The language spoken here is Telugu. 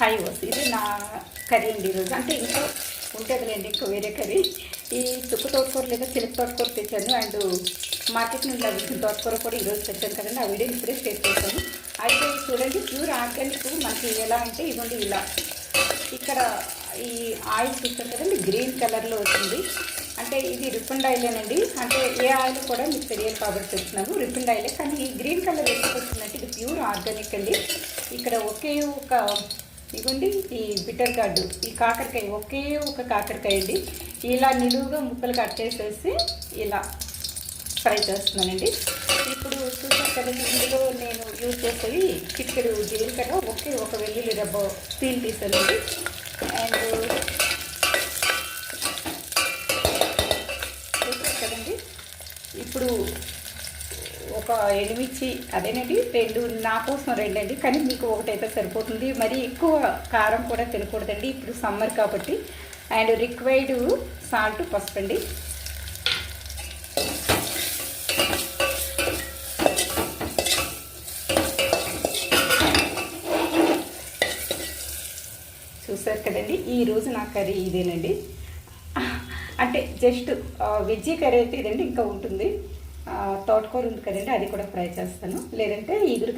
హాయ్ వస్ ఇది నా కర్రీ అండి ఈరోజు. అంటే ఇంకా ఉంటుందిలేండి ఇంకో వేరే కర్రీ. ఈ తుక్కు తోటకూర లేదా చిలుక తోటకూర తెచ్చాను. అండ్ మార్కెట్ నుండి లభించిన తోటకూర కూడా ఈరోజు తెచ్చాను కదండి. ఆ వీడియో ఇప్పుడే షేర్ చేశాను. అయితే చూడండి, ప్యూర్ ఆర్గానిక్ మనకి ఎలా అంటే ఇదిగోండి ఇలా. ఇక్కడ ఈ ఆయిల్ చూస్తారు కదండి, గ్రీన్ కలర్లో వచ్చింది. అంటే ఇది రిఫండ్ ఆయిలేనండి. అంటే ఏ ఆయిల్ కూడా మీకు తెలియదు కాబట్టి చెప్తున్నాను, రిఫండ్ ఆయిలే. కానీ ఈ గ్రీన్ కలర్ ఎందుకు వచ్చిందంటే ఇది ప్యూర్ ఆర్గానిక్ అండి. ఇక్కడ ఒకే ఒక ఇదిగోండి ఈ బిటర్ గార్డు, ఈ కాకరకాయ, ఒకే ఒక కాకరకాయ అండి. ఇలా నిలువుగా ముక్కలు కట్ చేసేసి ఇలా ఫ్రై చేస్తున్నానండి. ఇప్పుడు చూసారు కదండి, ఇందులో నేను యూజ్ చేసేవి చిక్కడు జీలకర్ర, ఒకే ఒక వెల్లుల్లి రబ్బ పీల్ తీసానండి. అండ్ చూసారు కదండి, ఇప్పుడు ఒక ఎండుమిర్చి, అదేనండి రెండు, నా కోసం రెండండి, కానీ మీకు ఒకటైతే సరిపోతుంది. మరి ఎక్కువ కారం కూడా తినకూడదండి ఇప్పుడు సమ్మర్ కాబట్టి. అండ్ రిక్వైర్డ్ సాల్ట్, పసుపు అండి. చూసారు కదండి, ఈరోజు నా కర్రీ ఇదేనండి. అంటే జస్ట్ వెజ్జీ కర్రీ అయితే ఇదండి. ఇంకా ఉంటుంది తోటకూర ఉంది కదండి, అది కూడా ఫ్రై చేస్తాను. లేదంటే ఈగురు